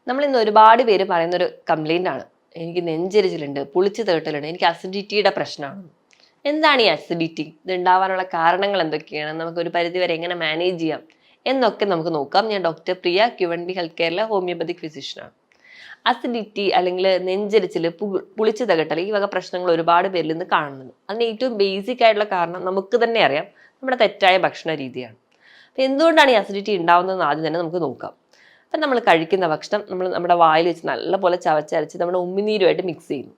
നമ്മൾ ഇന്ന് ഒരുപാട് പേര് പറയുന്ന ഒരു കംപ്ലൈന്റ് ആണ്. എനിക്ക് നെഞ്ചെരിച്ചിലുണ്ട്, പുളിച്ചു തേട്ടലുണ്ട്, എനിക്ക് അസിഡിറ്റിയുടെ പ്രശ്നമാണ്. എന്താണ് ഈ അസിഡിറ്റി? ഇത് ഉണ്ടാവാനുള്ള കാരണങ്ങൾ എന്തൊക്കെയാണ്? നമുക്ക് ഒരു പരിധിവരെ എങ്ങനെ മാനേജ് ചെയ്യാം എന്നൊക്കെ നമുക്ക് നോക്കാം. ഞാൻ ഡോക്ടർ പ്രിയ, ക്യുവൻബി ഹെൽത്ത് കെയറിലെ ഹോമിയോപ്പതിക് ഫിസിഷ്യനാണ്. അസിഡിറ്റി അല്ലെങ്കിൽ നെഞ്ചെരിച്ചിൽ, പുളിച്ചു തകട്ടൽ, ഈ വക പ്രശ്നങ്ങൾ ഒരുപാട് പേരിൽ നിന്ന് കാണുന്നുണ്ട്. അതിന് ഏറ്റവും ബേസിക് ആയിട്ടുള്ള കാരണം നമുക്ക് തന്നെ അറിയാം, നമ്മുടെ തെറ്റായ ഭക്ഷണ രീതിയാണ്. അപ്പൊ എന്തുകൊണ്ടാണ് ഈ അസിഡിറ്റി ഉണ്ടാവുന്നതെന്ന് ആദ്യം തന്നെ നമുക്ക് നോക്കാം. അപ്പം നമ്മൾ കഴിക്കുന്ന ഭക്ഷണം നമ്മുടെ വായിൽ വെച്ച് നല്ലപോലെ ചവച്ചരച്ച് നമ്മുടെ ഉമിനീരുമായിട്ട് മിക്സ് ചെയ്യുന്നു.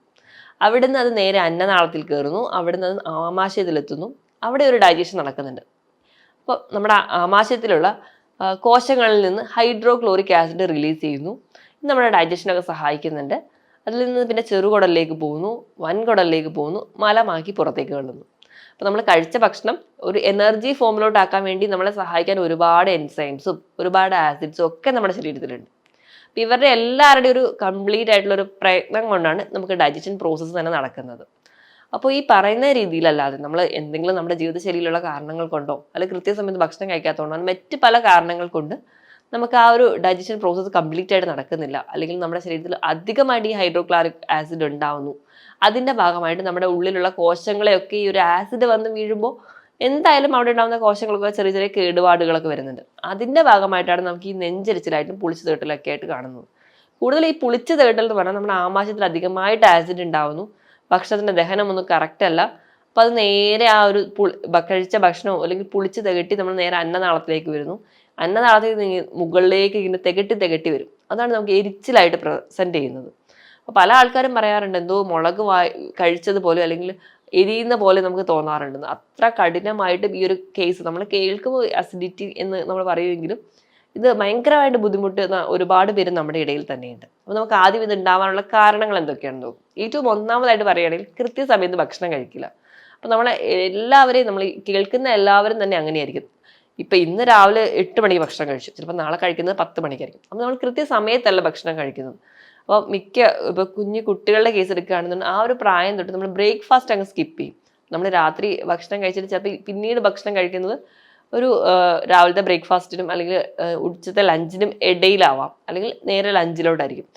അവിടുന്ന് അത് നേരെ അന്നനാളത്തിൽ കയറുന്നു. അവിടുന്ന് അത് ആമാശയത്തിലെത്തുന്നു. അവിടെ ഒരു ഡൈജഷൻ നടക്കുന്നുണ്ട്. അപ്പോൾ നമ്മുടെ ആമാശയത്തിലുള്ള കോശങ്ങളിൽ നിന്ന് ഹൈഡ്രോക്ലോറിക് ആസിഡ് റിലീസ് ചെയ്യുന്നു. ഇത് നമ്മുടെ ഡൈജഷനൊക്കെ സഹായിക്കുന്നുണ്ട്. അതിൽ നിന്ന് പിന്നെ ചെറുകുടലിലേക്ക് പോകുന്നു, വൻകുടലിലേക്ക് പോകുന്നു, മലമാക്കി പുറത്തേക്ക് കളയുന്നു. അപ്പോൾ നമ്മൾ കഴിച്ച ഭക്ഷണം ഒരു എനർജി ഫോമിലോട്ട് ആക്കാൻ വേണ്ടി നമ്മളെ സഹായിക്കാൻ ഒരുപാട് എൻസൈംസും ഒരുപാട് ആസിഡ്സും ഒക്കെ നമ്മുടെ ശരീരത്തിലുണ്ട്. അപ്പം ഇവരുടെ എല്ലാവരുടെയും ഒരു കംപ്ലീറ്റ് ആയിട്ടുള്ള ഒരു പ്രയത്നം കൊണ്ടാണ് നമുക്ക് ഡൈജഷൻ പ്രോസസ്സ് തന്നെ നടക്കുന്നത്. അപ്പോൾ ഈ പറയുന്ന രീതിയിലല്ലാതെ നമ്മൾ എന്തെങ്കിലും നമ്മുടെ ജീവിതശൈലിയിലുള്ള കാരണങ്ങൾ കൊണ്ടോ അല്ലെങ്കിൽ കൃത്യസമയത്ത് ഭക്ഷണം കഴിക്കാത്തതുകൊണ്ടോ മറ്റ് പല കാരണങ്ങൾ കൊണ്ട് നമുക്ക് ആ ഒരു ഡൈജഷൻ പ്രോസസ്സ് കംപ്ലീറ്റ് ആയിട്ട് നടക്കുന്നില്ല, അല്ലെങ്കിൽ നമ്മുടെ ശരീരത്തിൽ അധികമായിട്ട് ഈ ഹൈഡ്രോക്ലോറിക് ആസിഡ് ഉണ്ടാവുന്നു. അതിന്റെ ഭാഗമായിട്ട് നമ്മുടെ ഉള്ളിലുള്ള കോശങ്ങളെയൊക്കെ ഈ ഒരു ആസിഡ് വന്ന് വീഴുമ്പോൾ എന്തായാലും അവിടെ ഉണ്ടാകുന്ന കോശങ്ങളൊക്കെ ചെറിയ ചെറിയ കേടുപാടുകളൊക്കെ വരുന്നുണ്ട്. അതിന്റെ ഭാഗമായിട്ടാണ് നമുക്ക് ഈ നെഞ്ചരിച്ചിലായിട്ടും പുളിച്ചു തേട്ടലൊക്കെ ആയിട്ട് കാണുന്നത്. കൂടുതൽ ഈ പുളിച്ചു തേട്ടൽ എന്ന് പറഞ്ഞാൽ നമ്മുടെ ആമാശയത്തിൽ അധികമായിട്ട് ആസിഡ് ഉണ്ടാവുന്നു. ഭക്ഷണത്തിന്റെ ദഹനമൊന്നും കറക്റ്റ് അല്ല. അപ്പൊ അത് നേരെ ആ ഒരു കഴിച്ച ഭക്ഷണമോ അല്ലെങ്കിൽ പുളിച്ച് തികട്ടി നമ്മൾ നേരെ അന്നനാളത്തിലേക്ക് വരുന്നു. അന്നനാളത്തിൽ മുകളിലേക്ക് ഇങ്ങനെ തികട്ടി വരും. അതാണ് നമുക്ക് എരിച്ചിലായിട്ട് പ്രസന്റ് ചെയ്യുന്നത്. അപ്പൊ പല ആൾക്കാരും പറയാറുണ്ട്, എന്തോ മുളക് കഴിച്ചതുപോലെ അല്ലെങ്കിൽ എരിയുന്ന പോലെ നമുക്ക് തോന്നാറുണ്ടെന്ന്. അത്ര കഠിനമായിട്ട് ഈ ഒരു കേസ് നമ്മൾ കേൾക്കുമ്പോൾ അസിഡിറ്റി എന്ന് നമ്മൾ പറയുമെങ്കിലും ഇത് ഭയങ്കരമായിട്ട് ബുദ്ധിമുട്ടുന്ന ഒരുപാട് പേര് നമ്മുടെ ഇടയിൽ തന്നെയുണ്ട്. അപ്പൊ നമുക്ക് ആദ്യം ഇത് ഉണ്ടാവാനുള്ള കാരണങ്ങൾ എന്തൊക്കെയാണെന്ന് നോക്കും. ഏറ്റവും ഒന്നാമതായിട്ട് പറയുകയാണെങ്കിൽ കൃത്യസമയത്ത് ഭക്ഷണം കഴിക്കില്ല. അപ്പൊ എല്ലാവരെയും നമ്മൾ കേൾക്കുന്ന എല്ലാവരും തന്നെ അങ്ങനെയായിരിക്കും. ഇപ്പൊ ഇന്ന് രാവിലെ 8 മണിക്ക് ഭക്ഷണം കഴിച്ചു, ചിലപ്പോൾ നാളെ കഴിക്കുന്നത് 10 മണിക്കായിരിക്കും. അപ്പൊ നമ്മൾ കൃത്യസമയത്തല്ല ഭക്ഷണം കഴിക്കുന്നത്. അപ്പോൾ ഇപ്പൊ കുഞ്ഞു കുട്ടികളുടെ കേസ് എടുക്കുകയാണെന്നുണ്ടെങ്കിൽ ആ ഒരു പ്രായം തൊട്ട് നമ്മൾ ബ്രേക്ക്ഫാസ്റ്റ് അങ്ങ് സ്കിപ്പ് ചെയ്യും. നമ്മൾ രാത്രി ഭക്ഷണം കഴിച്ചിട്ട് ചിലപ്പോൾ പിന്നീട് ഭക്ഷണം കഴിക്കുന്നത് ഒരു രാവിലത്തെ ബ്രേക്ക്ഫാസ്റ്റിനും അല്ലെങ്കിൽ ഉച്ചത്തെ ലഞ്ചിനും ഇടയിലാവാം, അല്ലെങ്കിൽ നേരെ ലഞ്ചിലോട്ടായിരിക്കും.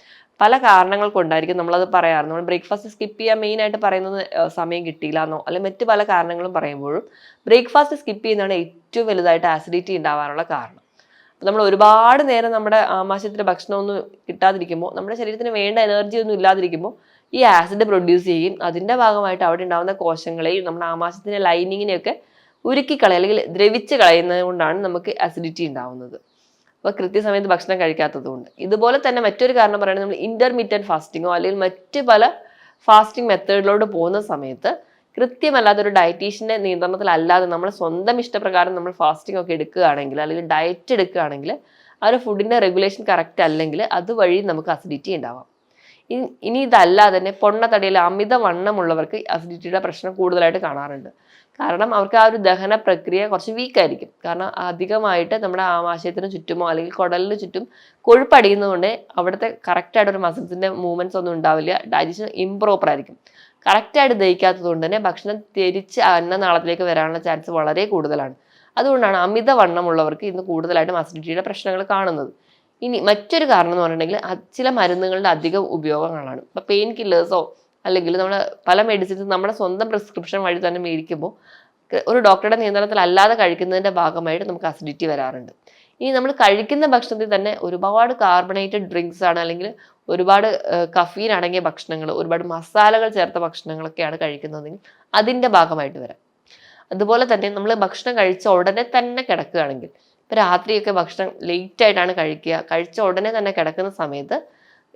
പല കാരണങ്ങൾ കൊണ്ടായിരിക്കും നമ്മളത് പറയാറ്. നമ്മൾ ബ്രേക്ക്ഫാസ്റ്റ് സ്കിപ്പ് ചെയ്യാൻ മെയിൻ ആയിട്ട് പറയുന്നത് സമയം കിട്ടിയില്ല എന്നോ അല്ലെങ്കിൽ മറ്റു പല കാരണങ്ങളും പറയുമ്പോഴും ബ്രേക്ക്ഫാസ്റ്റ് സ്കിപ്പ് ചെയ്യുന്നതാണ് ഏറ്റവും വലുതായിട്ട് ആസിഡിറ്റി ഉണ്ടാവാനുള്ള കാരണം. നമ്മൾ ഒരുപാട് നേരം നമ്മുടെ ആമാശയത്തിലെ ഭക്ഷണമൊന്നും കിട്ടാതിരിക്കുമ്പോൾ, നമ്മുടെ ശരീരത്തിന് വേണ്ട എനർജി ഒന്നും ഇല്ലാതിരിക്കുമ്പോൾ ഈ ആസിഡ് പ്രൊഡ്യൂസ് ചെയ്യും. അതിന്റെ ഭാഗമായിട്ട് അവിടെ ഉണ്ടാകുന്ന കോശങ്ങളെയും നമ്മുടെ ആമാശയത്തിന്റെ ലൈനിങ്ങിനെയൊക്കെ ഉരുക്കിക്കളയുക അല്ലെങ്കിൽ ദ്രവിച്ച് കളയുന്നത് കൊണ്ടാണ് നമുക്ക് അസിഡിറ്റി ഉണ്ടാവുന്നത്. അപ്പോൾ കൃത്യസമയത്ത് ഭക്ഷണം കഴിക്കാത്തത് കൊണ്ട്. ഇതുപോലെ തന്നെ മറ്റൊരു കാരണം പറയുന്നത് നമ്മൾ ഇന്റർമീഡിയറ്റ് ഫാസ്റ്റിങ്ങോ അല്ലെങ്കിൽ മറ്റ് പല ഫാസ്റ്റിംഗ് മെത്തേഡിലോട്ട് പോകുന്ന സമയത്ത് കൃത്യമല്ലാത്ത ഒരു ഡയറ്റീഷ്യന്റെ നിയന്ത്രണത്തിലല്ലാതെ നമ്മൾ സ്വന്തം ഇഷ്ടപ്രകാരം നമ്മൾ ഫാസ്റ്റിംഗ് ഒക്കെ എടുക്കുകയാണെങ്കിൽ അല്ലെങ്കിൽ ഡയറ്റ് എടുക്കുകയാണെങ്കിൽ ആ ഒരു ഫുഡിന്റെ റെഗുലേഷൻ കറക്റ്റ് അല്ലെങ്കിൽ അതുവഴി നമുക്ക് അസിഡിറ്റി ഉണ്ടാവാം. ഇനി ഇതല്ലാതെ തന്നെ പൊണ്ണത്തടിയിൽ അമിത വണ്ണമുള്ളവർക്ക് അസിഡിറ്റിയുടെ പ്രശ്നം കൂടുതലായിട്ട് കാണാറുണ്ട്. കാരണം അവർക്ക് ആ ഒരു ദഹന പ്രക്രിയ കുറച്ച് വീക്കായിരിക്കും. കാരണം അധികമായിട്ട് നമ്മുടെ ആമാശയത്തിന് ചുറ്റുമോ അല്ലെങ്കിൽ കുടലിന് ചുറ്റും കൊഴുപ്പടിയുന്നതുകൊണ്ട് അവിടുത്തെ കറക്റ്റായിട്ട് ഒരു മസിൽസിന്റെ മൂവ്മെന്റ്സ് ഒന്നും ഉണ്ടാവില്ല. ഡൈജഷൻ ഇംപ്രോപ്പർ ആയിരിക്കും. കറക്റ്റായിട്ട് ദഹിക്കാത്തത് കൊണ്ട് തന്നെ ഭക്ഷണം തിരിച്ച് അന്നനാളത്തിലേക്ക് വരാനുള്ള ചാൻസ് വളരെ കൂടുതലാണ്. അതുകൊണ്ടാണ് അമിത വണ്ണമുള്ളവർക്ക് ഇന്ന് കൂടുതലായിട്ടും അസിഡിറ്റിയുടെ പ്രശ്നങ്ങൾ കാണുന്നത്. ഇനി മറ്റൊരു കാരണം എന്ന് പറഞ്ഞിട്ടുണ്ടെങ്കിൽ ചില മരുന്നുകളുടെ അധികം ഉപയോഗങ്ങളാണ്. ഇപ്പൊ പെയിൻ കില്ലേഴ്സോ അല്ലെങ്കിൽ നമ്മൾ പല മെഡിസിൻസ് നമ്മുടെ സ്വന്തം പ്രിസ്ക്രിപ്ഷൻ വഴി തന്നെ മേടിക്കുമ്പോൾ ഒരു ഡോക്ടറുടെ നിയന്ത്രണത്തിൽ അല്ലാതെ കഴിക്കുന്നതിന്റെ ഭാഗമായിട്ട് നമുക്ക് അസിഡിറ്റി വരാറുണ്ട്. ഇനി നമ്മൾ കഴിക്കുന്ന ഭക്ഷണത്തിൽ തന്നെ ഒരുപാട് കാർബണേറ്റഡ് ഡ്രിങ്ക്സ് ആണ്, അല്ലെങ്കിൽ ഒരുപാട് കഫീൻ അടങ്ങിയ ഭക്ഷണങ്ങൾ, ഒരുപാട് മസാലകൾ ചേർത്ത ഭക്ഷണങ്ങളൊക്കെയാണ് കഴിക്കുന്നതെങ്കിൽ അതിന്റെ ഭാഗമായിട്ട് വരാം. അതുപോലെ തന്നെ നമ്മൾ ഭക്ഷണം കഴിച്ച ഉടനെ തന്നെ കിടക്കുകയാണെങ്കിൽ, ഇപ്പൊ രാത്രിയൊക്കെ ഭക്ഷണം ലേറ്റ് ആയിട്ടാണ് കഴിച്ച ഉടനെ തന്നെ കിടക്കുന്ന സമയത്ത്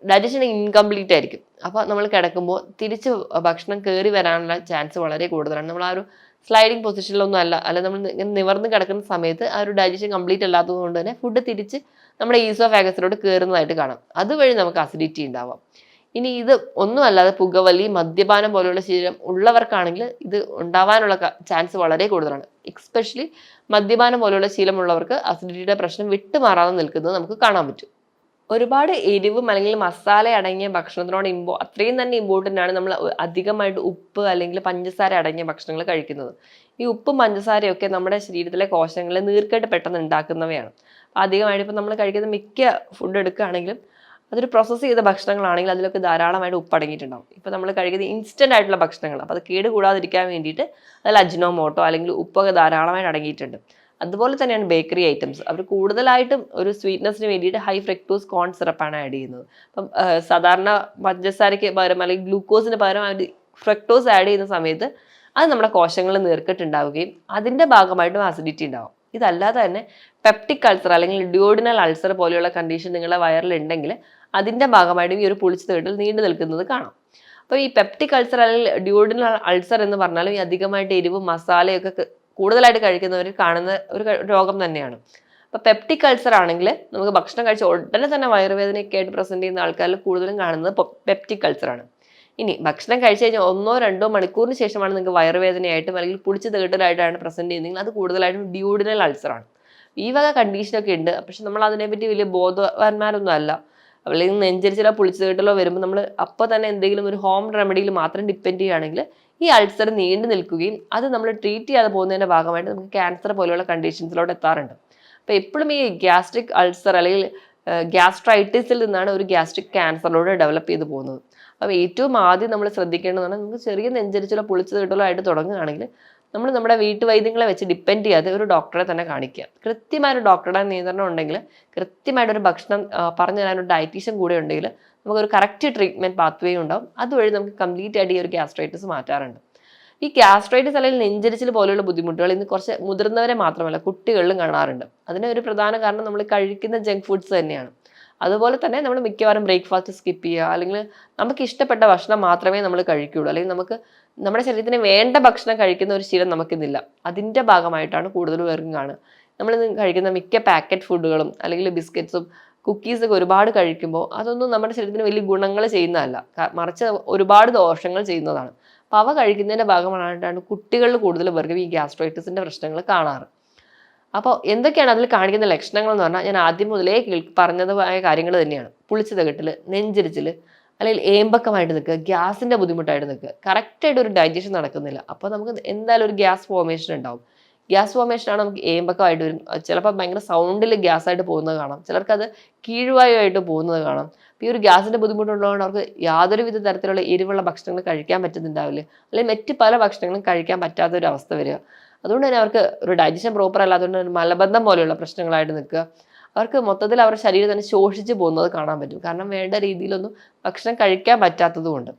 ഡൈജഷൻ ഇൻകംപ്ലീറ്റ് ആയിരിക്കും. അപ്പൊ നമ്മൾ കിടക്കുമ്പോൾ തിരിച്ച് ഭക്ഷണം കയറി വരാനുള്ള ചാൻസ് വളരെ കൂടുതലാണ്. നമ്മൾ ആ ഒരു സ്ലൈഡിങ് പൊസിഷനിലൊന്നും അല്ല നമ്മൾ നിവർന്ന് കിടക്കുന്ന സമയത്ത് ആ ഒരു ഡൈജഷൻ കംപ്ലീറ്റ് അല്ലാത്തത് കൊണ്ട് തന്നെ ഫുഡ് തിരിച്ച് നമ്മുടെ ഈസോഫാഗസിലോട്ട് കയറുന്നതായിട്ട് കാണാം. അതുവഴി നമുക്ക് അസിഡിറ്റി ഉണ്ടാവാം. ഇനി ഇത് ഒന്നും അല്ലാതെ പുകവലി, മദ്യപാനം പോലെയുള്ള ശീലം ഉള്ളവർക്കാണെങ്കിൽ ഇത് ഉണ്ടാവാനുള്ള ചാൻസ് വളരെ കൂടുതലാണ്. എക്സ്പെഷ്യലി മദ്യപാനം പോലെയുള്ള ശീലമുള്ളവർക്ക് അസിഡിറ്റിയുടെ പ്രശ്നം വിട്ടുമാറാതെ നിൽക്കുന്നത് നമുക്ക് കാണാൻ പറ്റും. ഒരുപാട് എരിവും അല്ലെങ്കിൽ മസാല അടങ്ങിയ ഭക്ഷണത്തിനോട് അത്രയും തന്നെ ഇമ്പോർട്ടൻ്റ് ആണ് നമ്മൾ അധികമായിട്ട് ഉപ്പ് അല്ലെങ്കിൽ പഞ്ചസാര അടങ്ങിയ ഭക്ഷണങ്ങൾ കഴിക്കുന്നത്. ഈ ഉപ്പും പഞ്ചസാരയൊക്കെ നമ്മുടെ ശരീരത്തിലെ കോശങ്ങളെ നീർക്കെട്ട് പെട്ടെന്ന് ഉണ്ടാക്കുന്നവയാണ്. അധികമായിട്ട് ഇപ്പം നമ്മൾ കഴിക്കുന്ന മിക്ക ഫുഡ് എടുക്കുകയാണെങ്കിലും അതൊരു പ്രോസസ്സ് ചെയ്ത ഭക്ഷണങ്ങളാണെങ്കിൽ അതിലൊക്കെ ധാരാളമായിട്ട് ഉപ്പ് അടങ്ങിയിട്ടുണ്ടാവും. ഇപ്പോൾ നമ്മൾ കഴിക്കുന്ന ഇൻസ്റ്റൻ്റ് ആയിട്ടുള്ള ഭക്ഷണങ്ങൾ, അപ്പോൾ അത് കേട് കൂടാതിരിക്കാൻ വേണ്ടിയിട്ട് അതിൽ അജിനോമോട്ടോ അല്ലെങ്കിൽ ഉപ്പൊക്കെ ധാരാളമായിട്ട് അടങ്ങിയിട്ടുണ്ട്. അതുപോലെ തന്നെയാണ് ബേക്കറി ഐറ്റംസ്. അവർ കൂടുതലായിട്ടും ഒരു സ്വീറ്റ്നെസ്സിന് വേണ്ടിയിട്ട് ഹൈ ഫ്രക്ടോസ് കോൺ സിറപ്പാണ് ആഡ് ചെയ്യുന്നത്. അപ്പം സാധാരണ പഞ്ചസാരയ്ക്ക് പകരം അല്ലെങ്കിൽ ഗ്ലൂക്കോസിന് പകരം അവർ ഫ്രക്ടോസ് ആഡ് ചെയ്യുന്ന സമയത്ത് അത് നമ്മുടെ കോശങ്ങളിൽ നീർക്കെട്ടുണ്ടാവുകയും അതിൻ്റെ ഭാഗമായിട്ടും അസിഡിറ്റി ഉണ്ടാവും. ഇതല്ലാതെ തന്നെ പെപ്റ്റിക് അൾസർ അല്ലെങ്കിൽ ഡ്യൂഡിനൽ അൾസർ പോലെയുള്ള കണ്ടീഷൻ നിങ്ങളുടെ വയറിലുണ്ടെങ്കിൽ അതിൻ്റെ ഭാഗമായിട്ടും ഈ ഒരു പുളിച്ച തേടൽ നീണ്ടു നിൽക്കുന്നത് കാണാം. അപ്പോൾ ഈ പെപ്റ്റിക് അൾസർ അല്ലെങ്കിൽ ഡ്യൂഡിനൽ അൾസർ എന്ന് പറഞ്ഞാലും ഈ അധികമായിട്ട് എരിവും മസാലയൊക്കെ കൂടുതലായിട്ട് കഴിക്കുന്നവർ കാണുന്ന ഒരു രോഗം തന്നെയാണ്. അപ്പോൾ പെപ്റ്റിക് അൾസർ ആണെങ്കിൽ നമുക്ക് ഭക്ഷണം കഴിച്ച ഉടനെ തന്നെ വയറുവേദനയൊക്കെ ആയിട്ട് പ്രസന്റ് ചെയ്യുന്ന ആൾക്കാരിൽ കൂടുതലും കാണുന്നത് പെപ്റ്റിക് അൾസറാണ്. ഇനി ഭക്ഷണം കഴിച്ചു കഴിഞ്ഞാൽ 1-2 മണിക്കൂറിന് ശേഷമാണ് നിങ്ങൾക്ക് വയറുവേദനയായിട്ടും അല്ലെങ്കിൽ പുളിച്ച് തേട്ടലായിട്ടാണ് പ്രസന്റ് ചെയ്യുന്നതെങ്കിൽ അത് കൂടുതലായിട്ടും ഡ്യൂഡിനൽ അൾസറാണ്. ഈ വക കണ്ടീഷനൊക്കെ ഉണ്ട്. പക്ഷെ നമ്മൾ അതിനെപ്പറ്റി വലിയ ബോധവാന്മാരൊന്നും അല്ല. അല്ലെങ്കിൽ നെഞ്ചരിച്ചിലോ പുളിച്ചു തേട്ടലോ വരുമ്പോൾ നമ്മൾ അപ്പോൾ തന്നെ എന്തെങ്കിലും ഒരു ഹോം റെമഡിയിൽ മാത്രം ഡിപ്പെൻഡ് ചെയ്യുകയാണെങ്കിൽ ഈ അൾസർ നീണ്ടു നിൽക്കുകയും അത് നമ്മൾ ട്രീറ്റ് ചെയ്യാതെ പോകുന്നതിൻ്റെ ഭാഗമായിട്ട് നമുക്ക് ക്യാൻസർ പോലെയുള്ള കണ്ടീഷൻസിലോട്ട് എത്താറുണ്ട്. അപ്പോൾ എപ്പോഴും ഈ ഗ്യാസ്ട്രിക് അൾസർ അല്ലെങ്കിൽ ഗ്യാസ്ട്രൈറ്റിസിൽ നിന്നാണ് ഒരു ഗ്യാസ്ട്രിക് ക്യാൻസറിലൂടെ ഡെവലപ്പ് ചെയ്ത് പോകുന്നത്. അപ്പോൾ ഏറ്റവും ആദ്യം നമ്മൾ ശ്രദ്ധിക്കേണ്ടതാണ്, നമുക്ക് ചെറിയ നെഞ്ചരിച്ചിലോ പുളിച്ചു തേട്ടലോ ആയിട്ട് തുടങ്ങുകയാണെങ്കിൽ നമ്മൾ നമ്മുടെ വീട്ടുവൈദ്യങ്ങളെ വെച്ച് ഡിപ്പെൻഡ് ചെയ്യാതെ ഒരു ഡോക്ടറെ തന്നെ കാണിക്കുക. കൃത്യമായൊരു ഡോക്ടറുടെ നിയന്ത്രണം ഉണ്ടെങ്കിൽ, കൃത്യമായിട്ടൊരു ഭക്ഷണം പറഞ്ഞു തരാനൊരു ഡയറ്റീഷ്യൻ കൂടെ ഉണ്ടെങ്കിൽ നമുക്കൊരു കറക്റ്റ് ട്രീറ്റ്മെൻറ്റ് പാത്ത് വേ ഉണ്ടാവും. അതുവഴി നമുക്ക് കംപ്ലീറ്റ് ആയിട്ട് ഈ ഒരു ഗ്യാസ്ട്രൈറ്റിസ് മാറ്റാറുണ്ട്. ഈ ഗ്യാസ്ട്രൈറ്റിസ് അല്ലെങ്കിൽ നെഞ്ചരിച്ചിൽ പോലെയുള്ള ബുദ്ധിമുട്ടുകൾ ഇന്ന് കുറച്ച് മുതിർന്നവരെ മാത്രമല്ല കുട്ടികളിലും കാണാറുണ്ട്. അതിന് ഒരു പ്രധാന കാരണം നമ്മൾ കഴിക്കുന്ന ജങ്ക് ഫുഡ്സ് തന്നെയാണ്. അതുപോലെ തന്നെ നമ്മൾ മിക്കവാറും ബ്രേക്ക്ഫാസ്റ്റ് സ്കിപ്പ് ചെയ്യുക, അല്ലെങ്കിൽ നമുക്ക് ഇഷ്ടപ്പെട്ട ഭക്ഷണം മാത്രമേ നമ്മൾ കഴിക്കുകയുള്ളൂ, അല്ലെങ്കിൽ നമുക്ക് നമ്മുടെ ശരീരത്തിന് വേണ്ട ഭക്ഷണം കഴിക്കുന്ന ഒരു ശീലം നമുക്കിന്നില്ല. അതിൻ്റെ ഭാഗമായിട്ടാണ് കൂടുതൽ പേർക്കും കാണുക. നമ്മൾ കഴിക്കുന്ന മിക്ക പാക്കറ്റ് ഫുഡുകളും അല്ലെങ്കിൽ ബിസ്ക്കറ്റ്സും കുക്കീസൊക്കെ ഒരുപാട് കഴിക്കുമ്പോൾ അതൊന്നും നമ്മുടെ ശരീരത്തിന് വലിയ ഗുണങ്ങൾ ചെയ്യുന്നതല്ല, മറിച്ച് ഒരുപാട് ദോഷങ്ങൾ ചെയ്യുന്നതാണ്. അപ്പോൾ അവ കഴിക്കുന്നതിൻ്റെ ഭാഗമായിട്ടാണ് കുട്ടികളിൽ കൂടുതൽ പേർക്കും ഈ ഗ്യാസ്ട്രൈറ്റിസിൻ്റെ പ്രശ്നങ്ങൾ കാണാറ്. അപ്പോൾ എന്തൊക്കെയാണ് അതിൽ കാണിക്കുന്ന ലക്ഷണങ്ങൾ എന്ന് പറഞ്ഞാൽ ഞാൻ ആദ്യം മുതലേ പറഞ്ഞതുമായ കാര്യങ്ങൾ തന്നെയാണ്. പുളിച്ചു തകട്ടൽ, നെഞ്ചരിച്ചിൽ, അല്ലെങ്കിൽ ഏമ്പക്കമായിട്ട് നിൽക്കുക, ഗ്യാസിൻ്റെ ബുദ്ധിമുട്ടായിട്ട് നിൽക്കുക, കറക്റ്റായിട്ട് ഒരു ഡൈജഷൻ നടക്കുന്നില്ല. അപ്പോൾ നമുക്ക് എന്തായാലും ഒരു ഗ്യാസ് ഫോർമേഷൻ ഉണ്ടാവും. ഗ്യാസ് ഫോർമേഷനാണ് നമുക്ക് ഏമ്പക്കമായിട്ട് വരും. ചിലപ്പോൾ ഭയങ്കര സൗണ്ടിൽ ഗ്യാസായിട്ട് പോകുന്നത് കാണാം, ചിലർക്കത് കീഴ്വായുമായിട്ട് പോകുന്നത് കാണാം. അപ്പോൾ ഈ ഒരു ഗ്യാസിൻ്റെ ബുദ്ധിമുട്ടുള്ളതുകൊണ്ട് അവർക്ക് യാതൊരുവിധ തരത്തിലുള്ള എരിവുള്ള ഭക്ഷണങ്ങൾ കഴിക്കാൻ പറ്റുന്നുണ്ടാവില്ല, അല്ലെങ്കിൽ മറ്റ് പല ഭക്ഷണങ്ങളും കഴിക്കാൻ പറ്റാത്ത ഒരു അവസ്ഥ വരിക. അതുകൊണ്ട് തന്നെ അവർക്ക് ഒരു ഡൈജഷൻ പ്രോപ്പർ അല്ലാത്തതുകൊണ്ട് ഒരു മലബന്ധം പോലെയുള്ള പ്രശ്നങ്ങളായിട്ട് നിൽക്കുക. അവർക്ക് മൊത്തത്തിൽ അവരുടെ ശരീരം തന്നെ ശോഷിച്ച് പോകുന്നത് കാണാൻ പറ്റും. കാരണം വേണ്ട രീതിയിലൊന്നും ഭക്ഷണം കഴിക്കാൻ പറ്റാത്തതുകൊണ്ട്.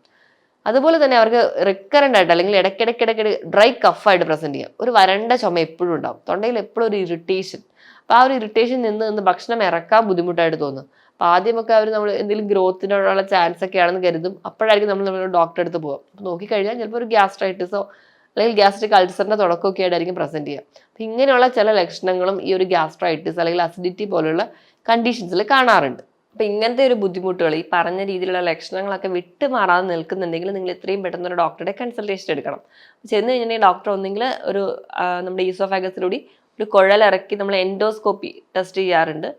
അതുപോലെ തന്നെ അവർക്ക് റിക്കറൻ്റ് ആയിട്ട് അല്ലെങ്കിൽ ഇടയ്ക്കിടയ്ക്കിടയ്ക്ക് ഡ്രൈ കഫായിട്ട് പ്രസൻറ്റ് ചെയ്യാം. ഒരു വരണ്ട ചുമ എപ്പോഴും ഉണ്ടാവും, തൊണ്ടയിൽ എപ്പോഴും ഒരു ഇറിറ്റേഷൻ. അപ്പോൾ ആ ഒരു ഇറിറ്റേഷൻ നിന്ന് ഭക്ഷണം ഇറക്കാൻ ബുദ്ധിമുട്ടായിട്ട് തോന്നും. അപ്പോൾ ആദ്യമൊക്കെ നമ്മൾ എന്തെങ്കിലും ഗ്രോത്തിനുള്ള ചാൻസ് ഒക്കെ ആണെന്ന് കരുതും. അപ്പോഴായിരിക്കും നമ്മൾ ഡോക്ടറെ അടുത്ത് പോകുക. അപ്പോൾ നോക്കിക്കഴിഞ്ഞാൽ ചിലപ്പോൾ ഒരു ഗ്യാസ്ട്രൈറ്റിസോ അല്ലെങ്കിൽ ഗ്യാസ്ട്രിക് അൾസറിൻ്റെ തുടക്കമൊക്കെ ആയിട്ടായിരിക്കും പ്രസൻറ്റ് ചെയ്യുക. അപ്പം ഇങ്ങനെയുള്ള ചില ലക്ഷണങ്ങളും ഈ ഒരു ഗ്യാസ്ട്രൈറ്റിസ് അല്ലെങ്കിൽ അസിഡിറ്റി പോലുള്ള കണ്ടീഷൻസിൽ കാണാറുണ്ട്. അപ്പം ഇങ്ങനത്തെ ഒരു ബുദ്ധിമുട്ടുകൾ, ഈ പറഞ്ഞ രീതിയിലുള്ള ലക്ഷണങ്ങളൊക്കെ വിട്ടുമാറാതെ നിൽക്കുന്നുണ്ടെങ്കിൽ നിങ്ങൾ എത്രയും പെട്ടെന്ന് ഒരു ഡോക്ടറുടെ കൺസൾട്ടേഷൻ എടുക്കണം. ചെന്ന് കഴിഞ്ഞിട്ടുണ്ടെങ്കിൽ ഡോക്ടർ ഒന്നെങ്കിൽ ഒരു നമ്മുടെ ഈസോഫാഗസിലൂടെ ഒരു കുഴലിറക്കി നമ്മൾ എൻഡോസ്കോപ്പി ടെസ്റ്റ് ചെയ്യാറുണ്ട്,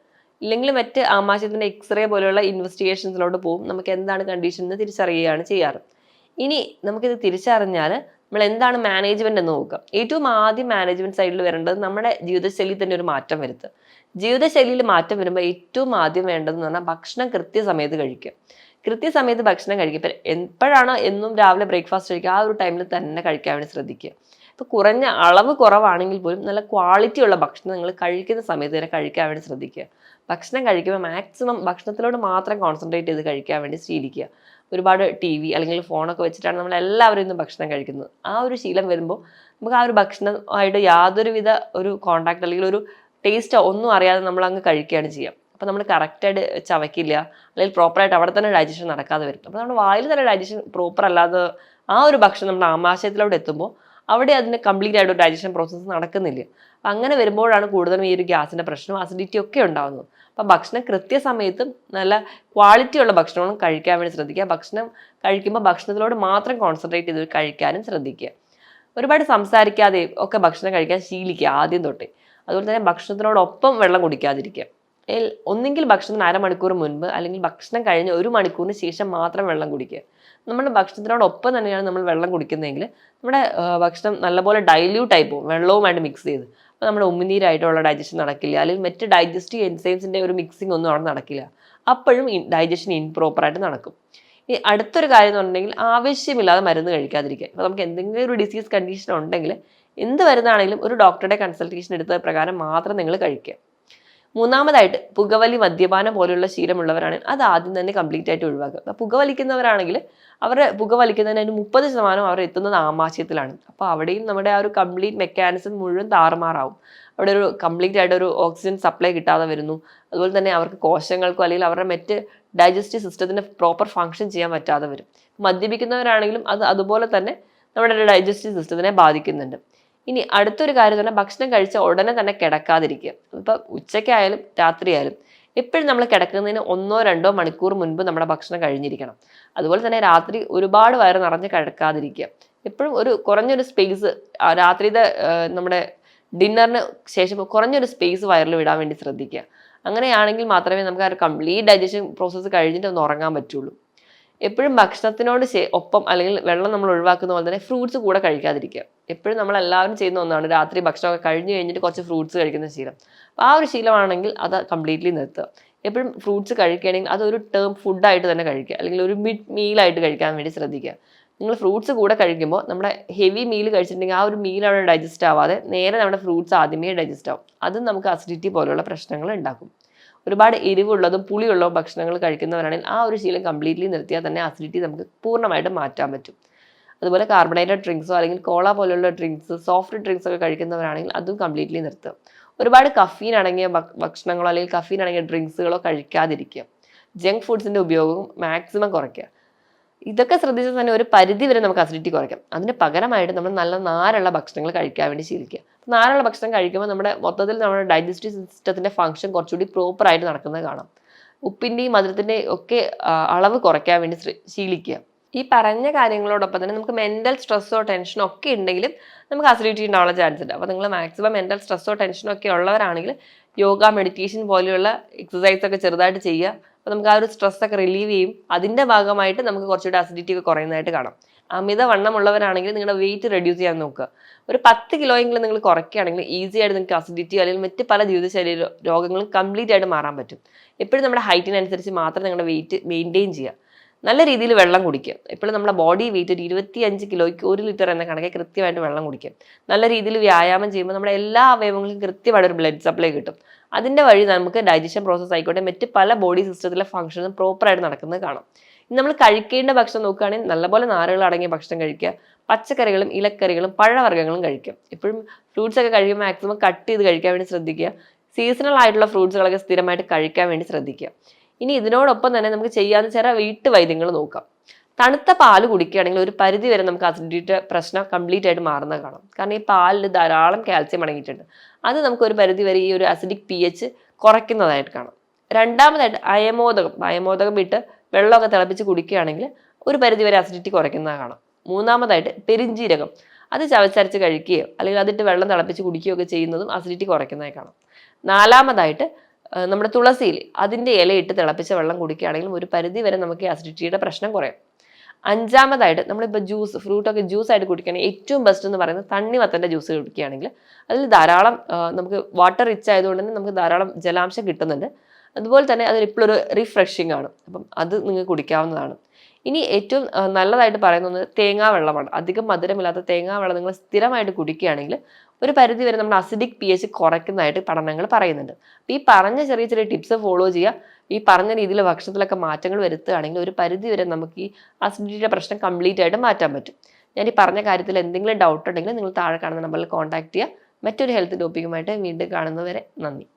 ഇല്ലെങ്കിൽ മറ്റ് ആമാശയത്തിൻ്റെ എക്സ്റേ പോലെയുള്ള ഇൻവെസ്റ്റിഗേഷൻസിലോട്ട് പോകും. നമുക്ക് എന്താണ് കണ്ടീഷൻ എന്ന് തിരിച്ചറിയുകയാണ് ചെയ്യാറ്. ഇനി നമുക്കിത് തിരിച്ചറിഞ്ഞാൽ നമ്മൾ എന്താണ് മാനേജ്മെന്റ് എന്ന് നോക്കുക. ഏറ്റവും ആദ്യം മാനേജ്മെന്റ് സൈഡിൽ വരേണ്ടത് നമ്മുടെ ജീവിതശൈലിയിൽ തന്നെ ഒരു മാറ്റം വരുത്തുക. ജീവിതശൈലിയിൽ മാറ്റം വരുമ്പോൾ ഏറ്റവും ആദ്യം വേണ്ടതെന്ന് പറഞ്ഞാൽ ഭക്ഷണം കൃത്യസമയത്ത് കഴിക്കുക. കൃത്യസമയത്ത് ഭക്ഷണം കഴിക്കുക. ഇപ്പം എപ്പോഴാണോ എന്നും രാവിലെ ബ്രേക്ക്ഫാസ്റ്റ് കഴിക്കുക ആ ഒരു ടൈമിൽ തന്നെ കഴിക്കാൻ വേണ്ടി ശ്രദ്ധിക്കുക. ഇപ്പോൾ കുറഞ്ഞ അളവ് കുറവാണെങ്കിൽ പോലും നല്ല ക്വാളിറ്റി ഉള്ള ഭക്ഷണം നിങ്ങൾ കഴിക്കുന്ന സമയത്ത് തന്നെ കഴിക്കാൻ വേണ്ടി ശ്രദ്ധിക്കുക. ഭക്ഷണം കഴിക്കുമ്പോൾ മാക്സിമം ഭക്ഷണത്തിലോട് മാത്രം കോൺസെൻട്രേറ്റ് ചെയ്ത് കഴിക്കാൻ വേണ്ടി ശീലിക്കുക. ഒരുപാട് TV അല്ലെങ്കിൽ ഫോണൊക്കെ വെച്ചിട്ടാണ് നമ്മളെല്ലാവരും ഇന്ന് ഭക്ഷണം കഴിക്കുന്നത്. ആ ഒരു ശീലം വരുമ്പോൾ നമുക്ക് ആ ഒരു ഭക്ഷണമായിട്ട് യാതൊരുവിധ ഒരു കോണ്ടാക്ട് അല്ലെങ്കിൽ ഒരു ടേസ്റ്റോ ഒന്നും അറിയാതെ നമ്മൾ അങ്ങ് കഴിക്കുകയാണ് ചെയ്യുക. അപ്പോൾ നമ്മൾ കറക്റ്റായിട്ട് ചവയ്ക്കില്ല, അല്ലെങ്കിൽ പ്രോപ്പറായിട്ട് അവിടെ തന്നെ ഡൈജഷൻ നടക്കാതെ വരും. അപ്പോൾ നമ്മുടെ വായിൽ തന്നെ ഡൈജഷൻ പ്രോപ്പർ അല്ലാതെ ആ ഒരു ഭക്ഷണം നമ്മുടെ ആമാശയത്തിലോട്ട് എത്തുമ്പോൾ അവിടെ അതിന് കംപ്ലീറ്റ് ആയിട്ട് ഒരു ഡൈജഷൻ പ്രോസസ്സ് നടക്കുന്നില്ല. അപ്പം അങ്ങനെ വരുമ്പോഴാണ് കൂടുതലും ഈ ഒരു ഗ്യാസിൻ്റെ പ്രശ്നവും അസിഡിറ്റി ഒക്കെ ഉണ്ടാകുന്നത്. അപ്പം ഭക്ഷണം കൃത്യസമയത്തും നല്ല ക്വാളിറ്റി ഉള്ള ഭക്ഷണങ്ങളും കഴിക്കാൻ വേണ്ടി ശ്രദ്ധിക്കുക. ഭക്ഷണം കഴിക്കുമ്പോൾ ഭക്ഷണത്തിലോട് മാത്രം കോൺസെൻട്രേറ്റ് ചെയ്ത് കഴിക്കാനും ശ്രദ്ധിക്കുക. ഒരുപാട് സംസാരിക്കാതെയും ഒക്കെ ഭക്ഷണം കഴിക്കാൻ ശീലിക്കുക ആദ്യം തൊട്ടേ. അതുപോലെ തന്നെ ഭക്ഷണത്തിനോടൊപ്പം വെള്ളം കുടിക്കാതിരിക്കുക. ഒന്നെങ്കിൽ ഭക്ഷണത്തിന് അരമണിക്കൂർ മുൻപ് അല്ലെങ്കിൽ ഭക്ഷണം കഴിഞ്ഞ് 1 മണിക്കൂറിന് ശേഷം മാത്രം വെള്ളം കുടിക്കുക. നമ്മുടെ ഭക്ഷണത്തിനോടൊപ്പം തന്നെയാണ് നമ്മൾ വെള്ളം കുടിക്കുന്നതെങ്കിൽ നമ്മുടെ ഭക്ഷണം നല്ലപോലെ ഡൈല്യൂട്ട് ആയി പോകും, വെള്ളവുമായിട്ട് മിക്സ് ചെയ്ത്. അപ്പോൾ നമ്മുടെ ഉമിനീരായിട്ടുള്ള ഡൈജഷൻ നടക്കില്ല, അല്ലെങ്കിൽ മറ്റ് ഡൈജസ്റ്റീവ് എൻസൈംസിൻ്റെ ഒരു മിക്സിംഗ് ഒന്നും അവിടെ നടക്കില്ല. അപ്പോഴും ഡൈജഷൻ ഇംപ്രോപ്പറായിട്ട് നടക്കും. ഇനി അടുത്തൊരു കാര്യം എന്ന് പറഞ്ഞിട്ടുണ്ടെങ്കിൽ ആവശ്യമില്ലാതെ മരുന്ന് കഴിക്കാതിരിക്കുക. ഇപ്പോൾ നമുക്ക് എന്തെങ്കിലും ഒരു ഡിസീസ് കണ്ടീഷൻ ഉണ്ടെങ്കിൽ എന്ത് മരുന്നാണെങ്കിലും ഒരു ഡോക്ടറുടെ കൺസൾട്ടേഷൻ എടുത്ത പ്രകാരം മാത്രം നിങ്ങൾ കഴിക്കുക. മൂന്നാമതായിട്ട് പുകവലി, മദ്യപാനം പോലുള്ള ശീലമുള്ളവരാണെങ്കിൽ അത് ആദ്യം തന്നെ കംപ്ലീറ്റ് ആയിട്ട് ഒഴിവാക്കുക. അപ്പോൾ പുകവലിക്കുന്നവരാണെങ്കിൽ അവരുടെ പുകവലിക്കുന്നതിന് 30% അവർ എത്തുന്നത് ആമാശയത്തിലാണ്. അപ്പോൾ അവിടെയും നമ്മുടെ ആ ഒരു കംപ്ലീറ്റ് മെക്കാനിസം മുഴുവൻ താറുമാറാവും. അവിടെ ഒരു കംപ്ലീറ്റ് ആയിട്ട് ഒരു ഓക്സിജൻ സപ്ലൈ കിട്ടാതെ വരുന്നു. അതുപോലെ തന്നെ അവർക്ക് കോശങ്ങൾക്കോ അല്ലെങ്കിൽ അവരുടെ മറ്റ് ഡൈജസ്റ്റീവ് സിസ്റ്റത്തിന് പ്രോപ്പർ ഫങ്ഷൻ ചെയ്യാൻ പറ്റാതെ വരും. മദ്യപിക്കുന്നവരാണെങ്കിലും അത് അതുപോലെ തന്നെ നമ്മുടെ ഡൈജസ്റ്റീവ് സിസ്റ്റത്തിനെ ബാധിക്കുന്നുണ്ട്. ഇനി അടുത്തൊരു കാര്യം തന്നെ ഭക്ഷണം കഴിച്ച ഉടനെ തന്നെ കിടക്കാതിരിക്കുക. ഇപ്പം ഉച്ചയ്ക്കായാലും രാത്രിയായാലും എപ്പോഴും നമ്മൾ കിടക്കുന്നതിന് 1-2 മണിക്കൂർ മുൻപ് നമ്മുടെ ഭക്ഷണം കഴിഞ്ഞിരിക്കണം. അതുപോലെ തന്നെ രാത്രി ഒരുപാട് വയറ് നിറഞ്ഞ് കിടക്കാതിരിക്കുക. എപ്പോഴും ഒരു കുറഞ്ഞൊരു സ്പേസ് രാത്രിയുടെ നമ്മുടെ ഡിന്നറിന് ശേഷം കുറഞ്ഞൊരു സ്പേസ് വയറിൽ വിടാൻ വേണ്ടി ശ്രദ്ധിക്കുക. അങ്ങനെയാണെങ്കിൽ മാത്രമേ നമുക്ക് ആ ഒരു കംപ്ലീറ്റ് ഡൈജഷൻ പ്രോസസ്സ് കഴിഞ്ഞിട്ട് ഒന്ന് ഉറങ്ങാൻ പറ്റുള്ളൂ. എപ്പോഴും ഭക്ഷണത്തിനോട് ഒപ്പം അല്ലെങ്കിൽ വെള്ളം നമ്മൾ ഒഴിവാക്കുന്ന പോലെ തന്നെ ഫ്രൂട്ട്സ് കൂടെ കഴിക്കാതിരിക്കുക. എപ്പോഴും നമ്മൾ എല്ലാവരും ചെയ്യുന്ന ഒന്നാണ് രാത്രി ഭക്ഷണമൊക്കെ കഴിഞ്ഞ് കഴിഞ്ഞിട്ട് കുറച്ച് ഫ്രൂട്ട്സ് കഴിക്കുന്ന ശീലം. അപ്പോൾ ആ ഒരു ശീലമാണെങ്കിൽ അത് കംപ്ലീറ്റ്ലി നിർത്തുക. എപ്പോഴും ഫ്രൂട്ട്സ് കഴിക്കുകയാണെങ്കിൽ അതൊരു ടേം ഫുഡായിട്ട് തന്നെ കഴിക്കുക, അല്ലെങ്കിൽ ഒരു മിഡ് മീലായിട്ട് കഴിക്കാൻ വേണ്ടി ശ്രദ്ധിക്കുക. നിങ്ങൾ ഫ്രൂട്ട്സ് കൂടെ കഴിക്കുമ്പോൾ നമ്മുടെ ഹെവി മീൽ കഴിച്ചിട്ടുണ്ടെങ്കിൽ ആ ഒരു മീൽ അവിടെ ഡൈജസ്റ്റ് ആവാതെ നേരെ നമ്മുടെ ഫ്രൂട്ട്സ് ആദ്യമേ ഡൈജസ്റ്റ് ആവും. അതും നമുക്ക് അസിഡിറ്റി പോലുള്ള പ്രശ്നങ്ങൾ ഉണ്ടാക്കും. ഒരുപാട് എരിവുള്ളതും പുളിയുള്ളതും ഭക്ഷണങ്ങൾ കഴിക്കുന്നവരാണെങ്കിൽ ആ ഒരു ശീലം കംപ്ലീറ്റ്ലി നിർത്തിയാൽ തന്നെ അസിഡിറ്റി നമുക്ക് പൂർണ്ണമായിട്ട് മാറ്റാൻ പറ്റും. അതുപോലെ കാർബണേറ്റഡ് ഡ്രിങ്ക്സോ അല്ലെങ്കിൽ കോള പോലുള്ള ഡ്രിങ്ക്സ്, സോഫ്റ്റ് ഡ്രിങ്ക്സ് ഒക്കെ കഴിക്കുന്നവരാണെങ്കിൽ അതും കംപ്ലീറ്റ്ലി നിർത്തുക. ഒരുപാട് കഫീൻ അടങ്ങിയ ഭക്ഷണങ്ങളോ അല്ലെങ്കിൽ കഫീൻ അടങ്ങിയ ഡ്രിങ്ക്സുകളോ കഴിക്കാതിരിക്കുക. ജങ്ക് ഫുഡ്സിൻ്റെ ഉപയോഗം മാക്സിമം കുറയ്ക്കുക. ഇതൊക്കെ ശ്രദ്ധിച്ചാൽ തന്നെ ഒരു പരിധി വരെ നമുക്ക് അസിഡിറ്റി കുറയ്ക്കാം. അതിന് പകരമായിട്ട് നമ്മൾ നല്ല നാരുള്ള ഭക്ഷണങ്ങൾ കഴിക്കാൻ വേണ്ടി ശീലിക്കുക. നാരുള്ള ഭക്ഷണം കഴിക്കുമ്പോൾ നമ്മുടെ മൊത്തത്തിൽ നമ്മുടെ ഡൈജസ്റ്റീവ് സിസ്റ്റത്തിൻ്റെ ഫംഗ്ഷൻ കുറച്ചുകൂടി പ്രോപ്പറായിട്ട് നടക്കുന്നത് കാണാം. ഉപ്പിൻ്റെയും മധുരത്തിൻ്റെയും ഒക്കെ അളവ് കുറയ്ക്കാൻ വേണ്ടി ശീലിക്കുക. ഈ പറഞ്ഞ കാര്യങ്ങളോടൊപ്പം തന്നെ നമുക്ക് മെൻ്റൽ സ്ട്രെസ്സോ ടെൻഷനോ ഒക്കെ ഉണ്ടെങ്കിലും നമുക്ക് അസിഡിറ്റി ഉണ്ടാവാനുള്ള ചാൻസ് ഉണ്ട്. അപ്പോൾ നിങ്ങൾ മാക്സിമം മെൻ്റൽ സ്ട്രെസ്സോ ടെൻഷനോ ഒക്കെ ഉള്ളവരാണെങ്കിൽ യോഗ, മെഡിറ്റേഷൻ പോലെയുള്ള എക്സസൈസ് ഒക്കെ ചെറുതായിട്ട് ചെയ്യുക. അപ്പോൾ നമുക്ക് ആ ഒരു സ്ട്രെസ്സൊക്കെ റിലീവ് ചെയ്യും. അതിൻ്റെ ഭാഗമായിട്ട് നമുക്ക് കുറച്ചുകൂടി അസിഡിറ്റി ഒക്കെ കുറയുന്നതായിട്ട് കാണാം. അമിതവണ്ണമുള്ളവരാണെങ്കിൽ നിങ്ങളുടെ വെയിറ്റ് റെഡ്യൂസ് ചെയ്യാൻ നോക്കുക. ഒരു 10 കിലോയെങ്കിലും നിങ്ങൾ കുറയ്ക്കുകയാണെങ്കിൽ ഈസി ആയിട്ട് നിങ്ങൾക്ക് അസിഡിറ്റി അല്ലെങ്കിൽ മറ്റ് പല ജീവിതശൈലി രോഗങ്ങളും കംപ്ലീറ്റ് ആയിട്ട് മാറാൻ പറ്റും. എപ്പോഴും നമ്മുടെ ഹൈറ്റിനനുസരിച്ച് മാത്രം നിങ്ങളുടെ വെയിറ്റ് മെയിൻറ്റെയിൻ ചെയ്യുക. നല്ല രീതിയിൽ വെള്ളം കുടിക്കുക. എപ്പോഴും നമ്മുടെ ബോഡി വെയിറ്റ് ഒരു 25 കിലോയ്ക്ക് 1 ലിറ്റർ എന്ന കണക്കെ കൃത്യമായിട്ട് വെള്ളം കുടിക്കുക. നല്ല രീതിയിൽ വ്യായാമം ചെയ്യുമ്പോൾ നമ്മുടെ എല്ലാ അവയവങ്ങൾക്കും കൃത്യമായിട്ട് ഒരു ബ്ലഡ് സപ്ലൈ കിട്ടും. അതിൻ്റെ വഴി നമുക്ക് ഡൈജഷൻ പ്രോസസ്സ് ആയിക്കോട്ടെ മറ്റ് പല ബോഡി സിസ്റ്റത്തിലെ ഫംഗ്ഷനും പ്രോപ്പറായിട്ട് നടക്കുന്നത് കാണാം. ഇനി നമ്മൾ കഴിക്കേണ്ട ഭക്ഷണം നോക്കുകയാണെങ്കിൽ നല്ലപോലെ നാരുകൾ അടങ്ങിയ ഭക്ഷണം കഴിക്കുക. പച്ചക്കറികളും ഇലക്കറികളും പഴവർഗ്ഗങ്ങളും കഴിക്കുക. എപ്പോഴും ഫ്രൂട്ട്സ് ഒക്കെ കഴിക്കുമ്പോൾ മാക്സിമം കട്ട് ചെയ്ത് കഴിക്കാൻ വേണ്ടി ശ്രദ്ധിക്കുക. സീസണൽ ആയിട്ടുള്ള ഫ്രൂട്ട്സുകളൊക്കെ സ്ഥിരമായിട്ട് കഴിക്കാൻ വേണ്ടി ശ്രദ്ധിക്കുക. ഇനി ഇതിനോടൊപ്പം തന്നെ നമുക്ക് ചെയ്യാവുന്ന ചില വീട്ടുവൈദ്യങ്ങൾ നോക്കാം. തണുത്ത പാല് കുടിക്കുകയാണെങ്കിൽ ഒരു പരിധി വരെ നമുക്ക് അസിഡിറ്റിയുടെ പ്രശ്നം കംപ്ലീറ്റ് ആയിട്ട് മാറുന്നത് കാണാം. കാരണം ഈ പാലിൽ ധാരാളം കാൽസ്യം അടങ്ങിയിട്ടുണ്ട്. അത് നമുക്ക് ഒരു പരിധി വരെ ഈ ഒരു അസിഡിക് pH കുറയ്ക്കുന്നതായിട്ട് കാണാം. രണ്ടാമതായിട്ട് അയമോദകം ഇട്ട് വെള്ളമൊക്കെ തിളപ്പിച്ച് കുടിക്കുകയാണെങ്കിൽ ഒരു പരിധി വരെ അസിഡിറ്റി കുറയ്ക്കുന്നത് കാണാം. മൂന്നാമതായിട്ട് പെരിഞ്ജീരകം, അത് ചവച്ചരച്ച് കഴിക്കുകയോ അല്ലെങ്കിൽ അതിട്ട് വെള്ളം തിളപ്പിച്ച് കുടിക്കുകയോ ഒക്കെ ചെയ്യുന്നതും അസിഡിറ്റി കുറയ്ക്കുന്നതായി കാണാം. നാലാമതായിട്ട് നമ്മുടെ തുളസിയിൽ അതിൻ്റെ ഇലയിട്ട് തിളപ്പിച്ച വെള്ളം കുടിക്കുകയാണെങ്കിലും ഒരു പരിധി വരെ നമുക്ക് ഈ അസിഡിറ്റിയുടെ പ്രശ്നം കുറയും. അഞ്ചാമതായിട്ട് നമ്മളിപ്പോൾ ഫ്രൂട്ടൊക്കെ ജ്യൂസായിട്ട് കുടിക്കുകയാണെങ്കിൽ ഏറ്റവും ബെസ്റ്റ് എന്ന് പറയുന്നത് തണ്ണിമത്തൻ്റെ ജ്യൂസ് കുടിക്കുകയാണെങ്കിൽ അതിൽ ധാരാളം നമുക്ക് വാട്ടർ റിച്ച് ആയതുകൊണ്ട് തന്നെ നമുക്ക് ധാരാളം ജലാംശം കിട്ടുന്നുണ്ട്. അതുപോലെ തന്നെ അതിലിപ്പോഴൊരു റിഫ്രഷിംഗ് ആണ്. അപ്പം അത് നിങ്ങൾക്ക് കുടിക്കാവുന്നതാണ്. ഇനി ഏറ്റവും നല്ലതായിട്ട് പറയുന്നത് തേങ്ങാ വെള്ളമാണ്. അധികം മധുരമില്ലാത്ത തേങ്ങാ വെള്ളം നിങ്ങൾ സ്ഥിരമായിട്ട് കുടിക്കുകയാണെങ്കിൽ ഒരു പരിധി വരെ നമ്മുടെ അസിഡിക് pH കുറയ്ക്കുന്നതായിട്ട് പഠനങ്ങൾ പറയുന്നുണ്ട്. അപ്പോൾ ഈ പറഞ്ഞ ചെറിയ ചെറിയ ടിപ്സ് ഫോളോ ചെയ്യുക. ഈ പറഞ്ഞ രീതിയിൽ ഭക്ഷണത്തിലൊക്കെ മാറ്റങ്ങൾ വരുത്തുകയാണെങ്കിൽ ഒരു പരിധി വരെ നമുക്ക് ഈ അസിഡിറ്റിയുടെ പ്രശ്നം കംപ്ലീറ്റ് ആയിട്ട് മാറ്റാൻ പറ്റും. ഞാൻ ഈ പറഞ്ഞ കാര്യത്തിൽ എന്തെങ്കിലും ഡൗട്ട് ഉണ്ടെങ്കിൽ നിങ്ങൾ താഴെ കാണുന്ന നമ്പറിൽ കോൺടാക്ട് ചെയ്യുക. മറ്റൊരു ഹെൽത്ത് ടോപ്പിക്കുമായിട്ട് വീണ്ടും കാണുന്നവരെ നന്ദി.